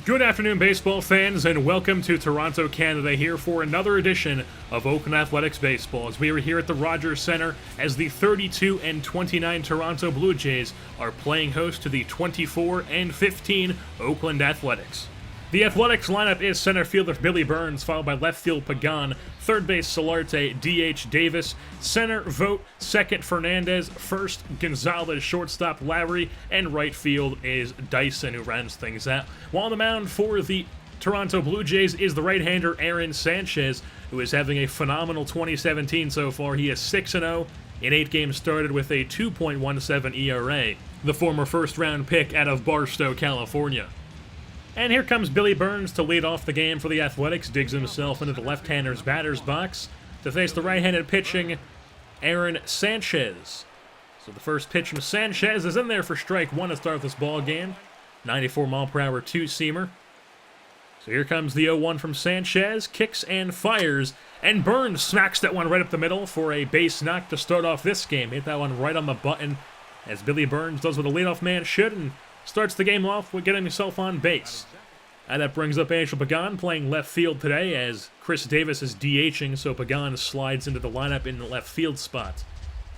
Good afternoon, baseball fans, and welcome to Toronto, Canada, here for another edition of Oakland Athletics Baseball, as we are here at the Rogers Center as the 32-29 Toronto Blue Jays are playing host to the 24-15 Oakland Athletics. The Athletics lineup is center fielder Billy Burns, followed by left field Pagan, third base Solarte, DH Davis, center Vogt, second Fernandez, first Gonzalez, shortstop Lowry, and right field is Dyson, who rounds things out. While on the mound for the Toronto Blue Jays is the right-hander Aaron Sanchez, who is having a phenomenal 2017 so far. He is 6-0 in 8 games started with a 2.17 ERA, the former first-round pick out of Barstow, California. And here comes Billy Burns to lead off the game for the Athletics, digs himself into the left-hander's batter's box to face the right-handed pitching Aaron Sanchez. So the first pitch from Sanchez is in there for strike one to start this ball game. 94-mile-per-hour two-seamer. So here comes the 0-1 from Sanchez, kicks and fires, and Burns smacks that one right up the middle for a base knock to start off this game. Hit that one right on the button, as Billy Burns does what a leadoff man should, and starts the game off with getting himself on base. And that brings up Angel Pagan playing left field today, as Chris Davis is DHing, so Pagan slides into the lineup in the left field spot.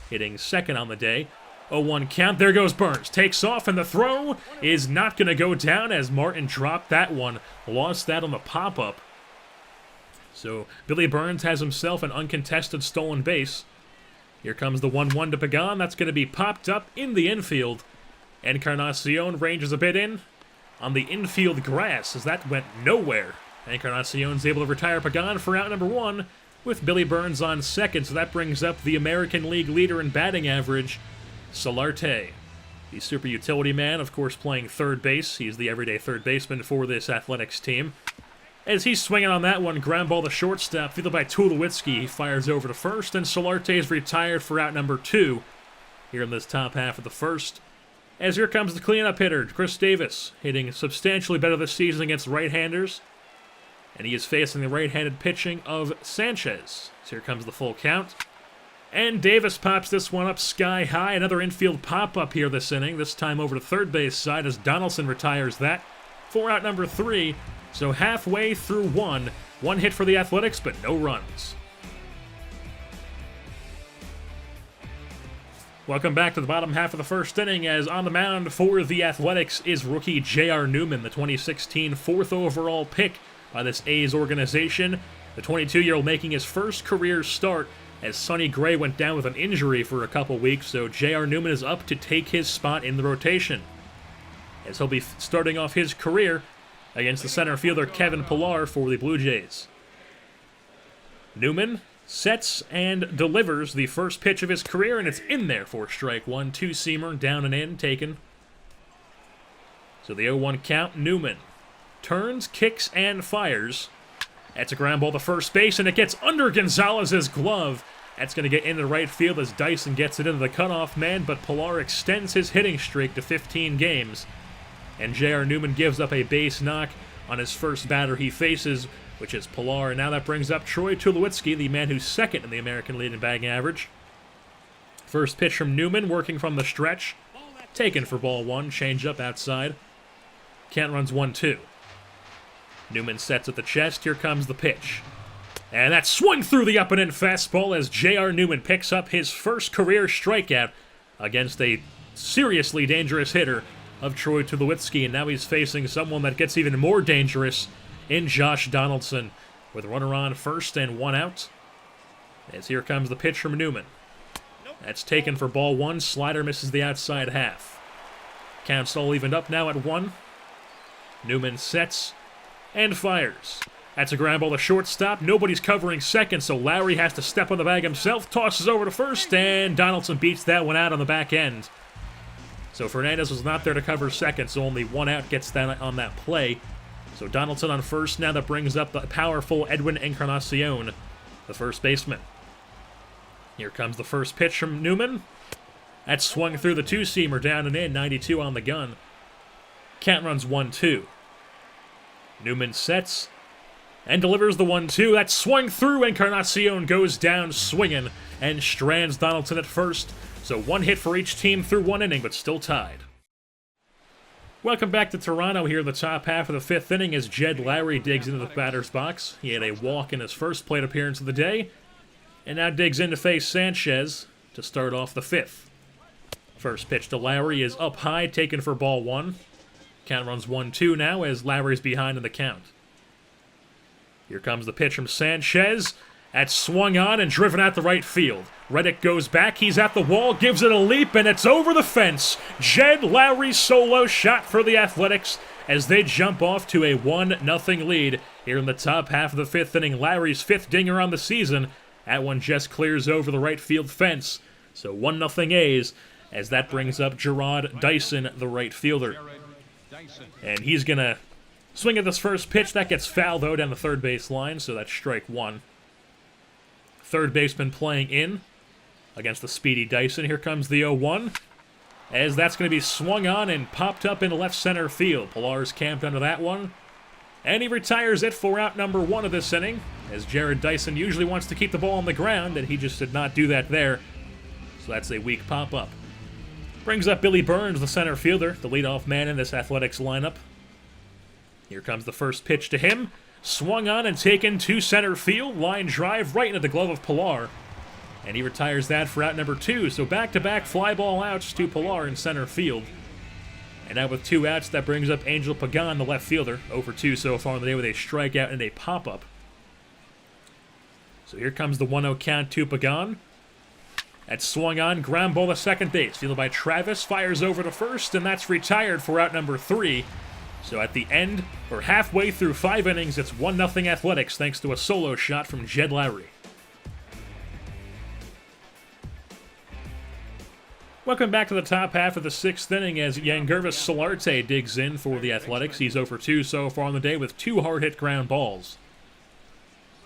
Hitting second on the day. 0-1 count, there goes Burns. Takes off, and the throw is not going to go down as Martin dropped that one. Lost that on the pop-up. So Billy Burns has himself an uncontested stolen base. Here comes the 1-1 to Pagan. That's going to be popped up in the infield. Encarnacion ranges a bit in on the infield grass, as that went nowhere. Encarnacion's able to retire Pagan for out number 1 with Billy Burns on second, so that brings up the American League leader in batting average, Solarte. The super utility man, of course, playing third base. He's the everyday third baseman for this Athletics team. As he's swinging on that one, ground ball to shortstop, fielded by Tulowitzki. He fires over to first, and Solarte is retired for out number 2 here in this top half of the first. As here comes the cleanup hitter, Chris Davis, hitting substantially better this season against right-handers. And he is facing the right-handed pitching of Sanchez. So here comes the full count. And Davis pops this one up sky high. Another infield pop-up here this inning, this time over to third base side as Donaldson retires that for out number 3. So halfway through one hit for the Athletics, but no runs. Welcome back to the bottom half of the first inning, as on the mound for the Athletics is rookie J.R. Newman, the 2016 4th overall pick by this A's organization. The 22-year-old making his first career start as Sonny Gray went down with an injury for a couple weeks, so J.R. Newman is up to take his spot in the rotation, as he'll be starting off his career against the center fielder Kevin Pillar for the Blue Jays. Newman sets and delivers the first pitch of his career, and it's in there for strike one. Two-seamer, down and in, taken. So the 0-1 count, Newman turns, kicks, and fires. That's a ground ball to first base, and it gets under Gonzalez's glove. That's going to get into right field as Dyson gets it into the cutoff man, but Pillar extends his hitting streak to 15 games. And J.R. Newman gives up a base knock on his first batter he faces, which is Pillar. And now that brings up Troy Tulowitzki, the man who's second in the American League in batting average. First pitch from Newman, working from the stretch. Taken for ball 1, change up outside. Count runs 1-2. Newman sets at the chest, here comes the pitch. And that swung through the up and in fastball as J.R. Newman picks up his first career strikeout against a seriously dangerous hitter of Troy Tulowitzki, and now he's facing someone that gets even more dangerous in Josh Donaldson, with a runner on first and 1 out. As here comes the pitch from Newman. That's taken for ball 1. Slider misses the outside half. Count's all evened up now at 1. Newman sets and fires. That's a ground ball to shortstop. Nobody's covering second, so Lowry has to step on the bag himself. Tosses over to first, and Donaldson beats that one out on the back end. So Fernandez was not there to cover second, so only 1 out gets that on that play. So Donaldson on first now, that brings up the powerful Edwin Encarnacion, the first baseman. Here comes the first pitch from Newman. That swung through the two-seamer, down and in, 92 on the gun. Count runs 1-2. Newman sets and delivers the 1-2. That swung through, Encarnacion goes down swinging and strands Donaldson at first. So 1 hit for each team through 1 inning, but still tied. Welcome back to Toronto here in the top half of the fifth inning as Jed Lowry digs into the batter's box. He had a walk in his first plate appearance of the day, and now digs in to face Sanchez to start off the fifth. First pitch to Lowry is up high, taken for ball one. Count runs 1-2 now as Lowry's behind in the count. Here comes the pitch from Sanchez. That's swung on and driven out the right field. Reddick goes back, he's at the wall, gives it a leap, and it's over the fence. Jed Lowry's solo shot for the Athletics as they jump off to a 1-0 lead here in the top half of the fifth inning. Lowry's fifth dinger on the season. That one just clears over the right field fence. So 1-0 A's as that brings up Gerard Dyson, the right fielder. And he's going to swing at this first pitch. That gets fouled, though, down the third base line, so that's strike one. Third baseman playing in against the speedy Dyson. Here comes the 0-1, as that's going to be swung on and popped up in left center field. Pilar's camped under that one, and he retires it for out number one of this inning, as Jared Dyson usually wants to keep the ball on the ground, and he just did not do that there. So that's a weak pop-up. Brings up Billy Burns, the center fielder, the leadoff man in this Athletics lineup. Here comes the first pitch to him. Swung on and taken to center field. Line drive right into the glove of Pilar. And he retires that for out number two. So back-to-back fly ball outs to Pilar in center field. And now with two outs, that brings up Angel Pagan, the left fielder. 0-for-2 so far in the day with a strikeout and a pop-up. So here comes the 1-0 count to Pagan. That's swung on, ground ball to second base. Fielded by Travis, fires over to first, and that's retired for out number three. So at the end, or halfway through 5 innings, it's 1-0 Athletics thanks to a solo shot from Jed Lowry. Welcome back to the top half of the 6th inning as Yangervis Solarte digs in for the Athletics. He's 0-for-2 so far on the day with 2 hard-hit ground balls.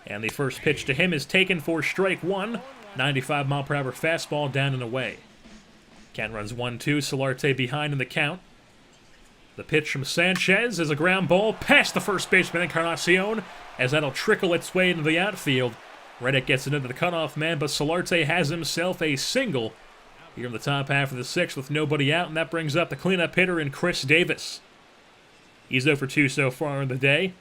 And the first pitch to him is taken for strike one. 95-mile-per-hour fastball down and away. Count runs 1-2, Solarte behind in the count. The pitch from Sanchez is a ground ball past the first baseman Encarnacion, as that'll trickle its way into the outfield. Reddick gets it into the cutoff man, but Solarte has himself a single here in the top half of the 6th with nobody out, and that brings up the cleanup hitter in Chris Davis. He's 0-for-2 so far in the day.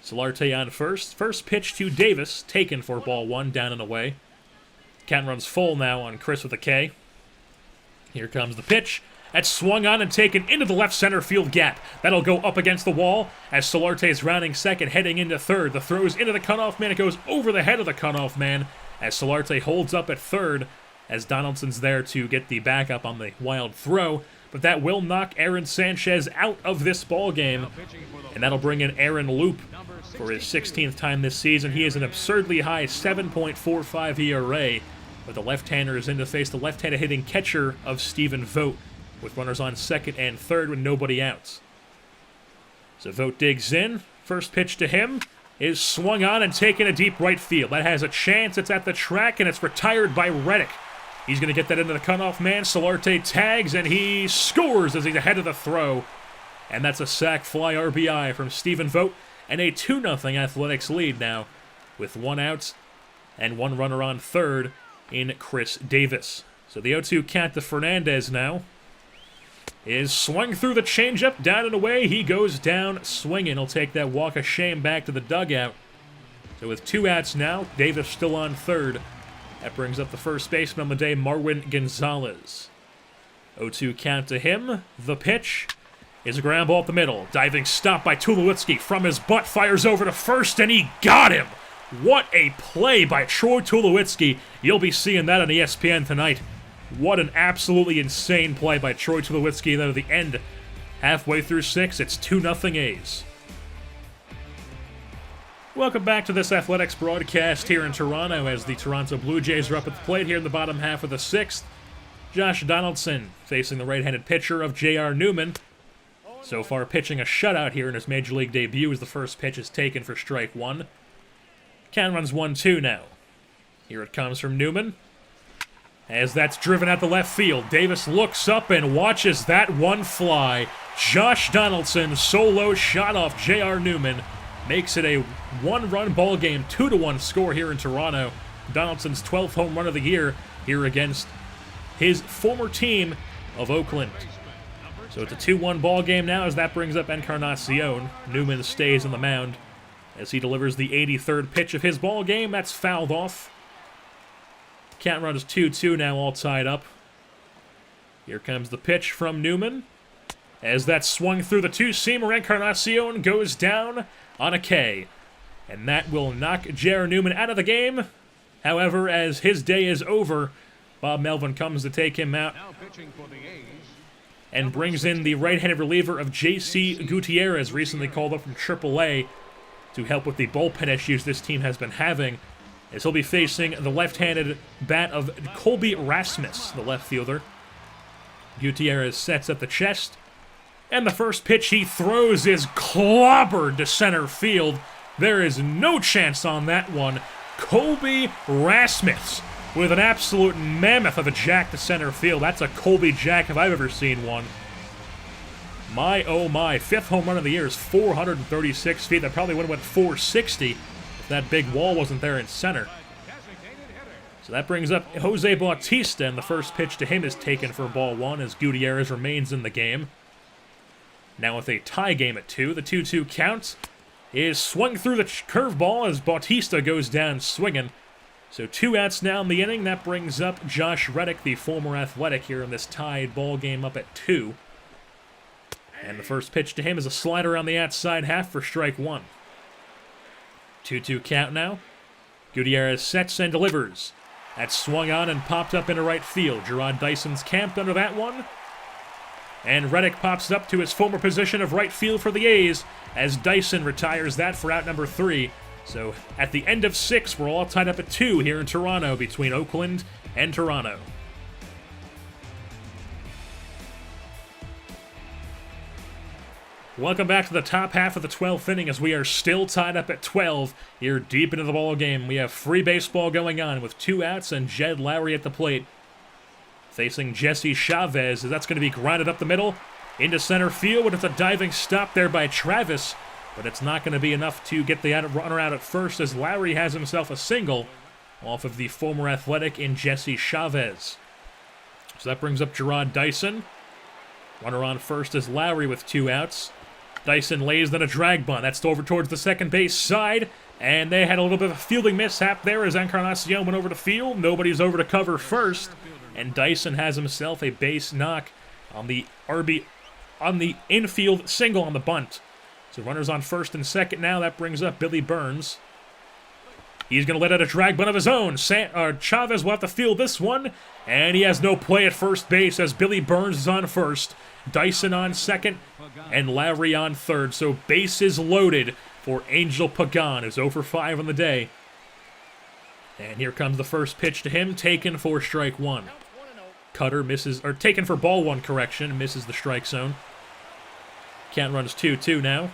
Solarte on first. First pitch to Davis, taken for ball one, down and away. Count runs full now on Chris with a K. Here comes the pitch. That's swung on and taken into the left center field gap. That'll go up against the wall as Solarte is rounding second, heading into third. The throw's into the cutoff man. It goes over the head of the cutoff man as Solarte holds up at third as Donaldson's there to get the backup on the wild throw. But that will knock Aaron Sanchez out of this ball game, and that'll bring in Aaron Loop for his 16th time this season. He has an absurdly high 7.45 ERA, but the left-hander is in to face the left-handed hitting catcher of Stephen Vogt, with runners on second and third with nobody out. So Vogt digs in. First pitch to him is swung on and taken a deep right field. That has a chance. It's at the track, and it's retired by Reddick. He's going to get that into the cutoff man. Solarte tags, and he scores as he's ahead of the throw. And that's a sac fly RBI from Stephen Vogt, and a 2-0 Athletics lead now, with 1 out and 1 runner on third in Chris Davis. So the 0-2 count to Fernandez now is swung through the changeup, down and away. He goes down swinging. He'll take that walk of shame back to the dugout. So with 2 outs now, Davis still on third. That brings up the first baseman on the day, Marwin Gonzalez. 0-2 count to him. The pitch is a ground ball up the middle. Diving stop by Tulowitzki from his butt, fires over to first, and he got him! What a play by Troy Tulowitzki. You'll be seeing that on ESPN tonight. What an absolutely insane play by Troy Tulowitzki. And then at the end, halfway through 6, it's 2-0 A's. Welcome back to this Athletics broadcast here in Toronto as the Toronto Blue Jays are up at the plate here in the bottom half of the 6th. Josh Donaldson facing the right-handed pitcher of J.R. Newman. So far pitching a shutout here in his Major League debut as the first pitch is taken for strike one. Count runs 1-2 now. Here it comes from Newman. As that's driven out the left field, Davis looks up and watches that one fly. Josh Donaldson solo shot off J.R. Newman. Makes it a 1-run ball game, 2-1 score here in Toronto. Donaldson's 12th home run of the year here against his former team of Oakland. So it's a 2-1 ball game now as that brings up Encarnacion. Newman stays on the mound as he delivers the 83rd pitch of his ball game. That's fouled off. Count run is 2-2 now, all tied up. Here comes the pitch from Newman. As that swung through the two-seamer, Encarnacion goes down on a K. And that will knock J.R. Newman out of the game. However, as his day is over, Bob Melvin comes to take him out and brings in the right-handed reliever of J.C. Gutierrez, recently called up from AAA, to help with the bullpen issues this team has been having, as he'll be facing the left-handed bat of Colby Rasmus, the left fielder. Gutierrez sets at the chest, and the first pitch he throws is clobbered to center field. There is no chance on that one. Colby Rasmus with an absolute mammoth of a jack to center field. That's a Colby jack if I've ever seen one. My, oh my, 5th home run of the year is 436 feet. That probably would have went 460 if that big wall wasn't there in center. So that brings up Jose Bautista, and the first pitch to him is taken for ball 1 as Gutierrez remains in the game. Now with a tie game at 2, the 2-2 count is swung through the curveball as Bautista goes down swinging. So 2 outs now in the inning. That brings up Josh Reddick, the former Athletic, here in this tied ball game up at 2. And the first pitch to him is a slider on the outside half for strike 1. 2-2 count now. Gutierrez sets and delivers. That's swung on and popped up into right field. Gerard Dyson's camped under that one. And Reddick pops up to his former position of right field for the A's as Dyson retires that for out number 3. So at the end of 6, we're all tied up at 2 here in Toronto between Oakland and Toronto. Welcome back to the top half of the 12th inning as we are still tied up at 12 here deep into the ball game. We have free baseball going on with 2 outs and Jed Lowry at the plate. Facing Jesse Chavez, as that's going to be grounded up the middle into center field, but it's a diving stop there by Travis. But it's not going to be enough to get the runner out at first as Lowry has himself a single off of the former Athletic in Jesse Chavez. So that brings up Gerard Dyson. Runner on first is Lowry with 2 outs. Dyson lays then a drag bunt. That's over towards the second base side. And they had a little bit of a fielding mishap there as Encarnacion went over the field. Nobody's over to cover first. And Dyson has himself a base knock on the infield single on the bunt. So runners on first and second now. That brings up Billy Burns. He's going to let out a drag bunt of his own. Chavez will have to field this one. And he has no play at first base as Billy Burns is on first. Dyson on second. And Lowry on third. So bases loaded for Angel Pagan, who's 0 for 5 on the day. And here comes the first pitch to him, taken for strike 1. Cutter misses, or taken for ball 1, correction, misses the strike zone. Count runs 2-2 now.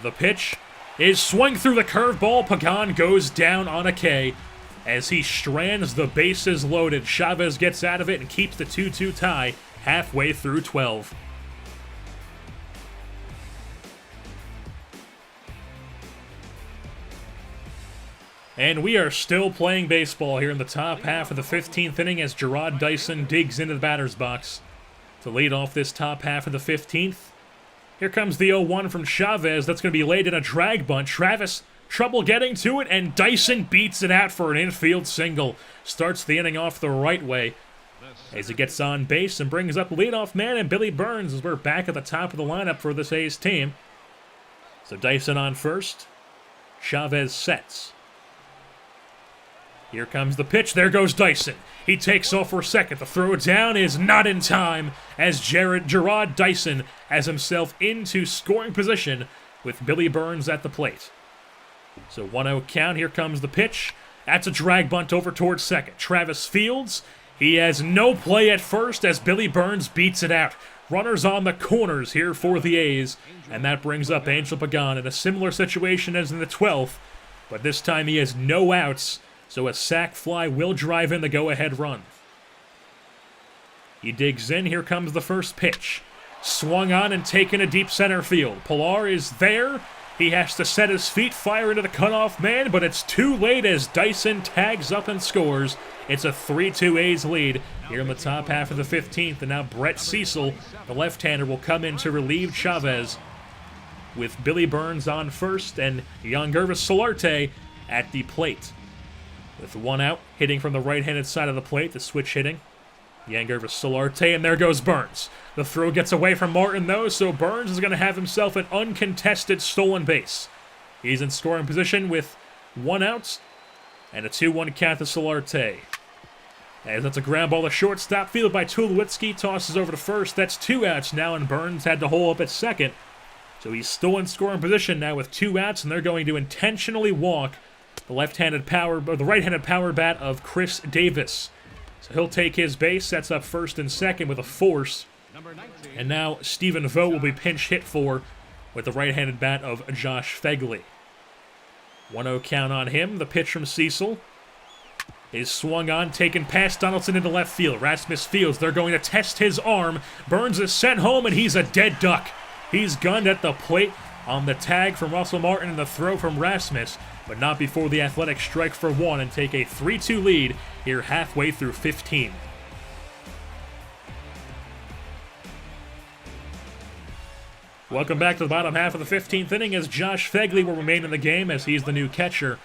The pitch is swung through the curveball. Pagan goes down on a K as he strands the bases loaded. Chavez gets out of it and keeps the 2-2 tie halfway through 12. And we are still playing baseball here in the top half of the 15th inning as Gerard Dyson digs into the batter's box to lead off this top half of the 15th. Here comes the 0-1 from Chavez. That's going to be laid in a drag bunt. Travis, trouble getting to it, and Dyson beats it out for an infield single. Starts the inning off the right way as he gets on base and brings up the leadoff man, and Billy Burns as we're back at the top of the lineup for this A's team. So Dyson on first. Chavez sets. Here comes the pitch. There goes Dyson. He takes off for second. The throw down is not in time as Gerard Dyson has himself into scoring position with Billy Burns at the plate. So 1-0 count. Here comes the pitch. That's a drag bunt over towards second. Travis fields. He has no play at first as Billy Burns beats it out. Runners on the corners here for the A's. And that brings up Angel Pagan in a similar situation as in the 12th. But this time he has no outs. So a sac fly will drive in the go-ahead run. He digs in. Here comes the first pitch. Swung on and taken to deep center field. Pilar is there, He has to set his feet, fire into the cutoff man, but it's too late as Dyson tags up and scores. It's a 3-2 A's lead here in the top half of the 15th, and now Brett Cecil, the left-hander, will come in to relieve Chavez with Billy Burns on first and Yangervis Solarte at the plate. With one out, hitting from the right-handed side of the plate, the switch hitting. Yangervis Solarte, and there goes Burns. The throw gets away from Martin, though, so Burns is going to have himself an uncontested stolen base. He's in scoring position with one out and a 2-1 count to Solarte. As that's a ground ball to shortstop, fielded by Tulowitzki, tosses over to first. That's 2 outs now, and Burns had to hole up at second. So he's still in scoring position now with 2 outs, and they're going to intentionally walk the right-handed power bat of Chris Davis. So he'll take his base, sets up first and second with a force. And now Stephen Vogt will be pinch hit for with the right-handed bat of Josh Fegley. 1-0 count on him. The pitch from Cecil is swung on, taken past Donaldson into left field. Rasmus fields. They're going to test his arm. Burns is sent home, and he's a dead duck. He's gunned at the plate on the tag from Russell Martin and the throw from Rasmus, but not before the Athletics strike for one and take a 3-2 lead here halfway through 15. Welcome back to the bottom half of the 15th inning as Josh Fegley will remain in the game as he's the new catcher,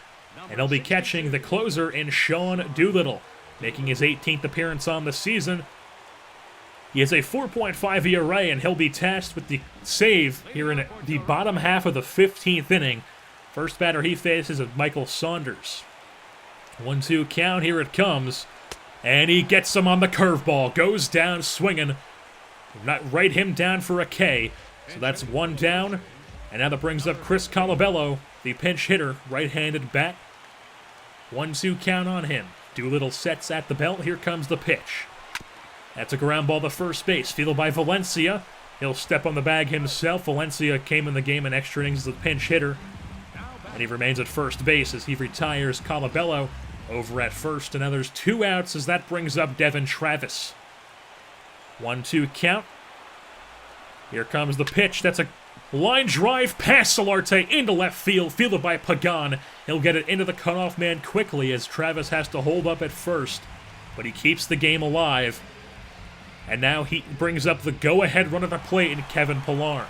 and he'll be catching the closer in Sean Doolittle, making his 18th appearance on the season. He has a 4.5 ERA, and he'll be tasked with the save here in the bottom half of the 15th inning. First batter he faces is Michael Saunders. 1-2 count, here it comes. And he gets him on the curveball. Goes down swinging. Not write him down for a K. So that's one down. And now that brings up Chris Colabello, the pinch hitter, right-handed bat. 1-2 count on him. Doolittle sets at the belt. Here comes the pitch. That's a ground ball to first base, fielded by Valencia. He'll step on the bag himself. Valencia came in the game in extra innings as a pinch hitter, and he remains at first base as he retires Colabello over at first. And now there's 2 outs as that brings up Devin Travis. 1-2 count. Here comes the pitch. That's a line drive past Solarte into left field, fielded by Pagan. He'll get it into the cutoff man quickly as Travis has to hold up at first, but he keeps the game alive. And now he brings up the go-ahead run at the plate in Kevin Pillar.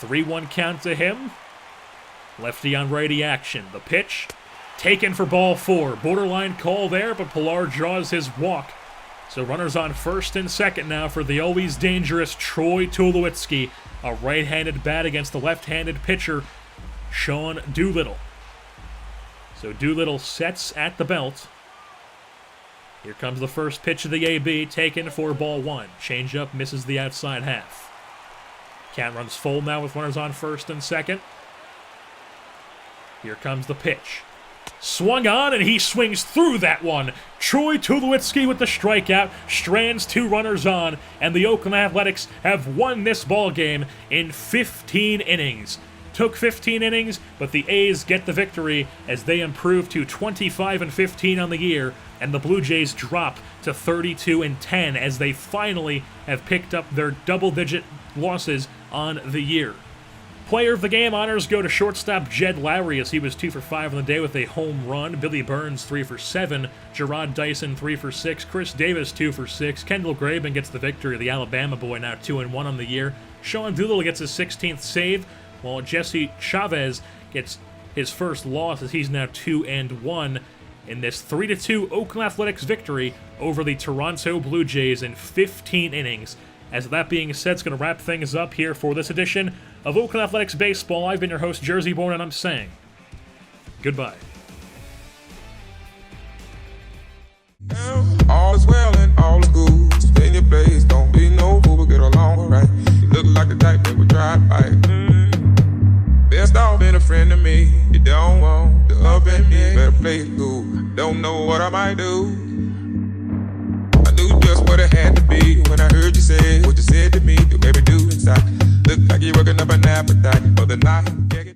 3-1 count to him. Lefty on righty action. The pitch, taken for ball 4. Borderline call there, but Pillar draws his walk. So runners on first and second now for the always dangerous Troy Tulowitzki. A right-handed bat against the left-handed pitcher, Sean Doolittle. So Doolittle sets at the belt. Here comes the first pitch of the AB, taken for ball 1. Changeup misses the outside half. Count runs full now with runners on first and second. Here comes the pitch. Swung on, and he swings through that one. Troy Tulowitzki with the strikeout, strands 2 runners on, and the Oakland Athletics have won this ball game in 15 innings. Took 15 innings, but the A's get the victory as they improve to 25-15 on the year, and the Blue Jays drop to 32-10 as they finally have picked up their double-digit losses on the year. Player of the game honors go to shortstop Jed Lowry as he was 2 for 5 on the day with a home run. Billy Burns 3 for 7. Gerard Dyson 3 for 6. Chris Davis 2 for 6. Kendall Graben gets the victory. The Alabama boy now 2-1 on the year. Sean Doolittle gets his 16th save, while Jesse Chavez gets his first loss as he's now 2-1 in this 3-2 Oakland Athletics victory over the Toronto Blue Jays in 15 innings. As that being said, it's going to wrap things up here for this edition of Oakland Athletics Baseball. I've been your host, Jersey Born, and I'm saying goodbye. All is well and all is good. Stay in your place, don't be no fool, but get along right. You look like the type that would drive by. Best off being a friend to me. You don't want the up in me, better play it cool. Don't know what I might do. I knew just what it had to be when I heard you say what you said to me. You baby do inside. Look like you're working up an appetite for the night.